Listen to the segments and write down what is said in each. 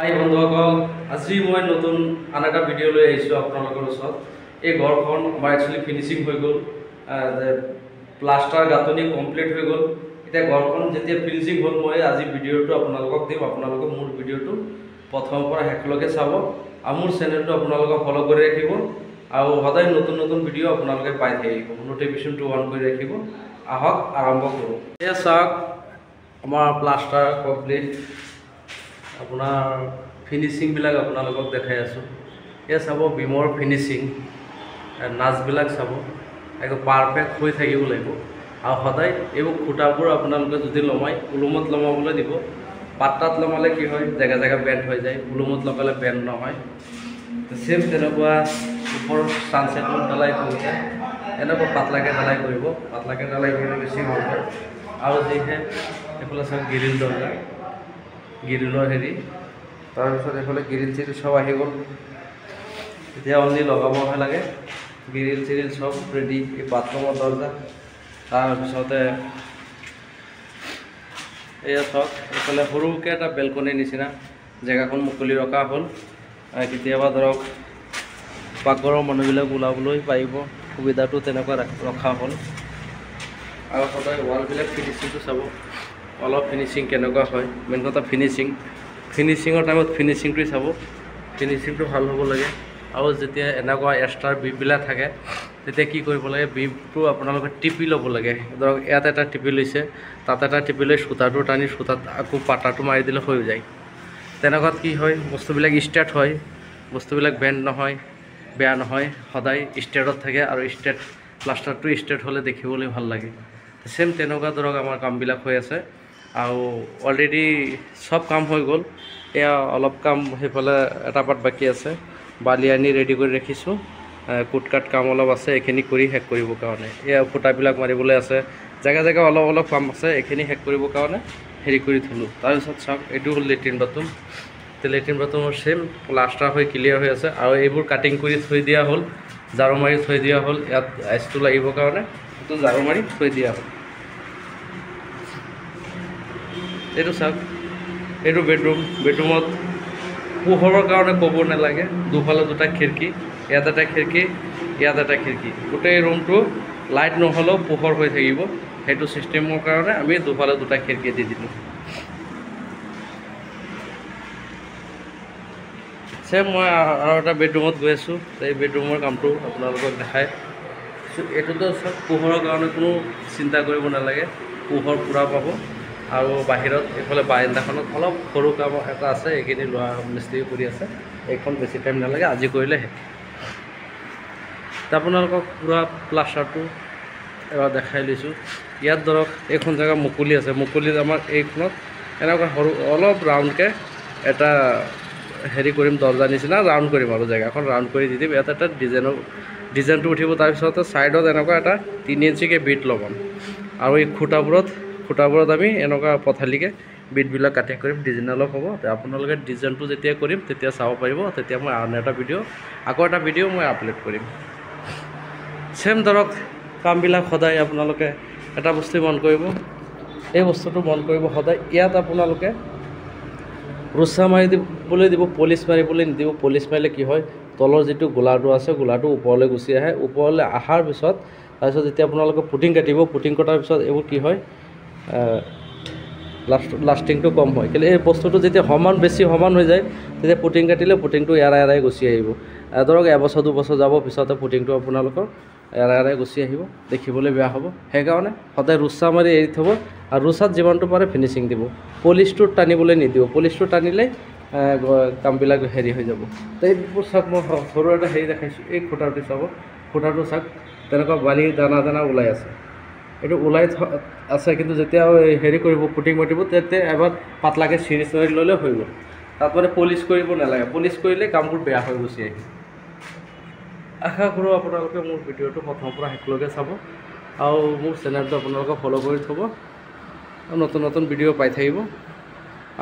হাই বন্ধুসকল, আজি মই নতুন আন এটা ভিডিঅ' লৈ আহিছোঁ আপোনালোকৰ ওচৰত। এই ঘৰখন আমাৰ একচুৱেলি ফিনিচিং হৈ গ'ল, প্লাষ্টাৰ গাঁথনি কমপ্লিট হৈ গ'ল। এতিয়া ঘৰখন যেতিয়া ফিনিচিং হ'ল, মই আজি ভিডিঅ'টো আপোনালোকক দিম। আপোনালোকে মোৰ ভিডিঅ'টো প্ৰথমৰ পৰা শেষলৈকে চাব আৰু মোৰ চেনেলটো আপোনালোকে ফ'ল' কৰি ৰাখিব আৰু সদায় নতুন নতুন ভিডিঅ' আপোনালোকে পাই থাকিব। ন'টিফিকেশ্যনটো অন কৰি ৰাখিব। আহক আৰম্ভ কৰোঁ। এয়া চাওক, আমাৰ প্লাষ্টাৰ কমপ্লিট, আপোনাৰ ফিনিচিংবিলাক আপোনালোকক দেখাই আছোঁ। এয়া চাব, বিমৰ ফিনিচিং, নাচবিলাক চাব, একদম পাৰফেক্ট হৈ থাকিব লাগিব। আৰু সদায় এইবোৰ খুঁটাবোৰ আপোনালোকে যদি লমাই উলুমত লমাবলৈ দিব। পাত্তাত লমালে কি হয়, জেগা জেগা বেণ্ড হৈ যায়, উলুমত লগালে বেণ্ড নহয়। চেম তেনেকুৱা ওপৰৰ ছানছেটত ঢালাই কৰোঁতে এনেকুৱা পাতলাকৈ ঢালাই কৰিব। পাতলাকৈ ঢালাই কৰিলে বেছি ভাল হয়। আৰু যিহে এইফালে চাওক, গ্ৰিল দৰজা, গ্ৰিলৰ হেৰি, তাৰপিছত এইফালে গ্ৰিল চিৰিল চব আহি গ'ল। এতিয়া অনলি লগাবহে লাগে। গ্ৰিল চিৰিল চব ৰেডি। এই বাথৰুমৰ দৰজা, তাৰপিছতে এয়া চাওক, এইফালে সৰুকৈ এটা বেলকনিৰ নিচিনা জেগাখন মুকলি ৰখা হ'ল। কেতিয়াবা ধৰক পাকঘৰৰ মানুহবিলাক ওলাবলৈ পাৰিব, সুবিধাটো তেনেকুৱা ৰখা হ'ল। আৰু সদায় ৱালবিলাক ফিনিচিংটো চাব, অলপ ফিনিচিং কেনেকুৱা হয়। মেইন কথা ফিনিচিঙৰ টাইমত ফিনিচিংটোৱে চাব, ফিনিচিংটো ভাল হ'ব লাগে। আৰু যেতিয়া এনেকুৱা এক্সট্ৰা বিমবিলাক থাকে, তেতিয়া কি কৰিব লাগে, বিমটো আপোনালোকে টিপি ল'ব লাগে। ধৰক ইয়াত এটা টিপি লৈছে, তাত এটা টিপি লৈ সূতাটো টানি সূতাত আকৌ পাতাটো মাৰি দিলে হৈ যায়। তেনেকুৱাত কি হয়, বস্তুবিলাক ষ্ট্ৰেট হয়, বস্তুবিলাক বেণ্ড নহয়, বেয়া নহয়, সদায় ষ্ট্ৰেটত থাকে। আৰু প্লাষ্টাৰটো ষ্ট্ৰেট হ'লে দেখিবলৈ ভাল লাগে। চেম তেনেকুৱা ধৰক আমাৰ কামবিলাক হৈ আছে। আৰু অলৰেডি চব কাম হৈ গ'ল। এয়া অলপ কাম সেইফালে এটা পাৰ্ট বাকী আছে, বালি আনি ৰেডি কৰি ৰাখিছোঁ। কুট কাট কাম অলপ আছে, এইখিনি কৰি শেষ কৰিবৰ কাৰণে। এয়া ফুটাবিলাক মাৰিবলৈ আছে, জেগা জেগা অলপ অলপ কাম আছে, এইখিনি শেষ কৰিবৰ কাৰণে হেৰি কৰি থ'লোঁ। তাৰপিছত চাওক, এইটো হ'ল লেট্ৰিন বাথৰুম। লেট্ৰিন বাথৰুমৰ চেম প্লাষ্টাৰ হৈ ক্লিয়াৰ হৈ আছে। আৰু এইবোৰ কাটিং কৰি থৈ দিয়া হ'ল, ঝাৰু মাৰি থৈ দিয়া হ'ল। ইয়াত আইচটো লাগিবৰ কাৰণে এইটো ঝাৰু মাৰি থৈ দিয়া হ'ল। এইটো চাওক, এইটো বেডৰুমত পোহৰৰ কাৰণে ক'ব নালাগে। দুফালে দুটা খিৰিকী, ইয়াত এটা খিৰিকী, ইয়াত এটা খিৰিকী। গোটেই ৰুমটো লাইট নহ'লেও পোহৰ হৈ থাকিব, সেইটো ছিষ্টেমৰ কাৰণে আমি দুফালে দুটা খিৰিকী দি দিলোঁ। চেম মই আৰু এটা বেডৰুমত গৈ আছোঁ। এই বেডৰুমৰ কামটো আপোনালোকক দেখাই। এইটোতো চব পোহৰৰ কাৰণে কোনো চিন্তা কৰিব নালাগে, পোহৰ পূৰা পাব। আৰু বাহিৰত এইফালে বাৰান্দাখনত অলপ সৰু কাম এটা আছে, এইখিনি লোৱা মিস্ত্ৰী কৰি আছে। এইখন বেছি টাইম নালাগে, আজি কৰিলে শেষ। আপোনালোকক পূৰা প্লাষ্টাৰটো এবাৰ দেখাই লৈছোঁ। ইয়াত ধৰক এইখন জেগা মুকলি আছে, মুকলিত আমাৰ এইখনত এনেকুৱা সৰু অলপ ৰাউণ্ডকৈ এটা হেৰি কৰিম, দৰজা নিচিনা ৰাউণ্ড কৰিম। আৰু জেগাখন ৰাউণ্ড কৰি দি দিম। ইয়াত এটা ডিজাইনটো উঠিব। তাৰপিছতে ছাইডত এনেকুৱা এটা 3 ইঞ্চিকৈ বিট লগাম। আৰু এই খুঁটাবোৰত আমি এনেকুৱা পথালিকৈ বিটবিলাক কাটিং কৰিম, ডিজাইন অলপ হ'ব। আপোনালোকে ডিজাইনটো যেতিয়া কৰিম তেতিয়া চাব পাৰিব। তেতিয়া মই আন এটা আকৌ এটা ভিডিঅ' মই আপলোড কৰিম। চেম ধৰক কামবিলাক সদায় আপোনালোকে এটা বস্তু মন কৰিব, এই বস্তুটো মন কৰিব সদায়। ইয়াত আপোনালোকে ৰুচা মাৰি দিবলৈ দিব, পলিচ মাৰিবলৈ নিদিব। পলিচ মাৰিলে কি হয়, তলৰ যিটো গোলাটো আছে, গোলাটো ওপৰলৈ গুচি আহে। ওপৰলৈ অহাৰ পিছত তাৰপিছত যেতিয়া আপোনালোকে পুটিং কাটিব, পুটিং কটাৰ পিছত এইবোৰ কি হয়, লাষ্টিংটো কম হয়। কিন্তু এই বস্তুটো যেতিয়া বেছি সমান হৈ যায়, তেতিয়া পুটিং কাটিলে পুটিংটো এৰাই গুচি আহিব। ধৰক এবছৰ 2 বছৰ যাব, পিছতে পুটিংটো আপোনালোকৰ এৰাই গুচি আহিব, দেখিবলৈ বেয়া হ'ব। সেইকাৰণে সদায় ৰুচা মাৰি এৰি থ'ব। আৰু ৰুচাত যিমানটো পাৰে ফিনিচিং দিব, পলিচটো টানিবলৈ নিদিব। পলিচটো টানিলে কামবিলাক হেৰি হৈ যাব। তো এইবোৰ চাওক, মই সৰু এটা হেৰি দেখাইছোঁ। এই খুঁটাটো চাব, খুঁটাটো চাওক, তেনেকুৱা বালি দানা ওলাই আছে। এইটো ওলাই আছে, কিন্তু যেতিয়া হেৰি কৰিব, পুটিং মাৰিব, তেতিয়া এবাৰ পাতলাকৈ চিৰি ল'লে হৈ গ'ল। তাত মানে পলিচ কৰিব নালাগে, পলিচ কৰিলে কামবোৰ বেয়া হৈ গুচি আহে। আশা কৰোঁ আপোনালোকে মোৰ ভিডিঅ'টো প্ৰথমৰ পৰা শেষলৈকে চাব আৰু মোৰ চেনেলটো আপোনালোকে ফ'ল' কৰি থ'ব আৰু নতুন ভিডিঅ' পাই থাকিব।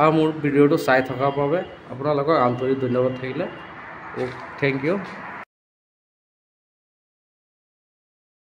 আৰু মোৰ ভিডিঅ'টো চাই থকাৰ বাবে আপোনালোকক আন্তৰিক ধন্যবাদ থাকিলে। Thank U.